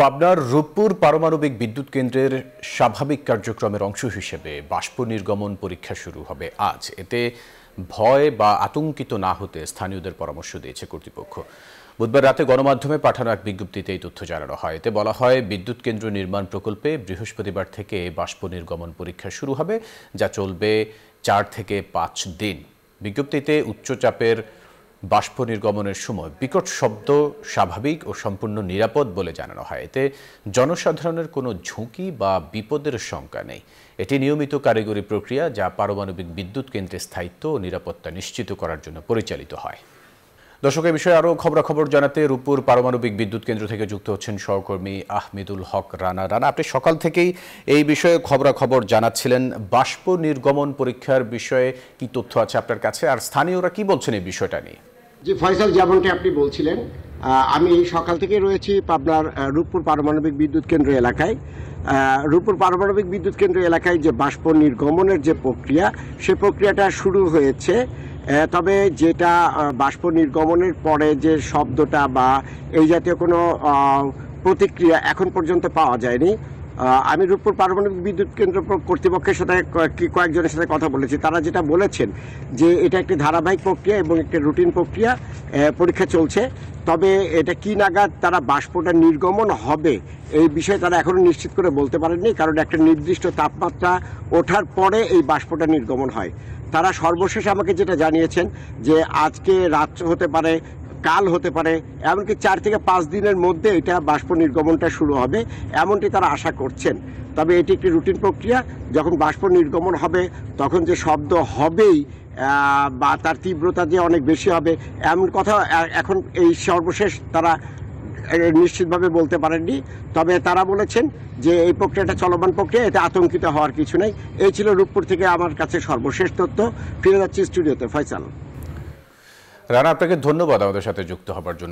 পাবনার রূপপুর পারমাণবিক বিদ্যুৎ কেন্দ্রের স্বাভাবিক কার্যক্রমের অংশ হিসেবে বাষ্প নির্গমন পরীক্ষা শুরু হবে আজ। এতে ভয় বা আতঙ্কিত না হতে স্থানীয়দের পরামর্শ দিয়েছে কর্তৃপক্ষ। বুধবার রাতে গণমাধ্যমে পাঠানো এক বিজ্ঞপ্তিতে এই তথ্য জানানো হয়। এতে বলা হয়, বিদ্যুৎ কেন্দ্র নির্মাণ প্রকল্পে বৃহস্পতিবার থেকে বাষ্প নির্গমন পরীক্ষা শুরু হবে, যা চলবে 4 থেকে 5 দিন। বিজ্ঞপ্তিতে উচ্চচাপের বাষ্প নির্গমনের সময় বিকট শব্দ স্বাভাবিক ও সম্পূর্ণ নিরাপদ বলে জানানো হয়। এতে জনসাধারণের কোনো ঝুঁকি বা বিপদের শঙ্কা নেই। এটি নিয়মিত কারিগরি প্রক্রিয়া, যা পারমাণবিক বিদ্যুৎ কেন্দ্রের স্থায়িত্ব ও নিরাপত্তা নিশ্চিত করার জন্য পরিচালিত হয়। দর্শক, এই বিষয়ে আরও খবরাখবর জানাতে রূপপুর পারমাণবিক বিদ্যুৎ কেন্দ্র থেকে যুক্ত হচ্ছেন সহকর্মী আহমেদুল হক রানা। আপনি সকাল থেকেই এই বিষয়ে খবরাখবর জানাচ্ছিলেন। বাষ্প নির্গমন পরীক্ষার বিষয়ে কি তথ্য আছে আপনার কাছে, আর স্থানীয়রা কি বলছেন এই বিষয়টা নিয়ে? জি ফয়সাল, যেমনটি আপনি বলছিলেন, আমি সকাল থেকে রয়েছি পাবনার রূপপুর পারমাণবিক বিদ্যুৎ কেন্দ্র এলাকায়। রূপপুর পারমাণবিক বিদ্যুৎ কেন্দ্র এলাকায় যে বাষ্প নির্গমনের যে প্রক্রিয়া, সে প্রক্রিয়াটা শুরু হয়েছে। তবে যেটা বাষ্প নির্গমনের পরে যে শব্দটা বা এই জাতীয় কোনো প্রতিক্রিয়া এখন পর্যন্ত পাওয়া যায়নি। আমি রূপপুর পারমাণবিক বিদ্যুৎ কেন্দ্র কর্তৃপক্ষের সাথে কয়েকজনের সাথে কথা বলেছি। তারা যেটা বলেছেন যে এটা একটি ধারাবাহিক প্রক্রিয়া এবং একটি রুটিন প্রক্রিয়া, পরীক্ষা চলছে। তবে এটা কি নাগাদ তারা বাষ্পটা নির্গমন হবে এই বিষয়ে তারা এখনও নিশ্চিত করে বলতে পারেননি, কারণ একটা নির্দিষ্ট তাপমাত্রা ওঠার পরে এই বাষ্পটা নির্গমন হয়। তারা সর্বশেষ আমাকে যেটা জানিয়েছেন যে আজকে রাত হতে পারে, কাল হতে পারে, এমনকি 4 থেকে 5 দিনের মধ্যে এটা বাষ্প নির্গমনটা শুরু হবে, এমনটি তারা আশা করছেন। তবে এটি একটি রুটিন প্রক্রিয়া। যখন বাষ্প নির্গমন হবে তখন যে শব্দ হবেই বা তার তীব্রতা যে অনেক বেশি হবে, এমন কথা এখন এই সর্বশেষ তারা নিশ্চিতভাবে বলতে পারেননি। তবে তারা বলেছেন যে এই প্রক্রিয়াটা চলমান প্রক্রিয়া, এতে আতঙ্কিত হওয়ার কিছু নেই। এই ছিল রূপপুর থেকে আমার কাছে সর্বশেষ তথ্য। ফিরে যাচ্ছি স্টুডিওতে। ফয়সাল। রানা, আপনাকে ধন্যবাদ আমাদের সাথে যুক্ত হবার জন্য।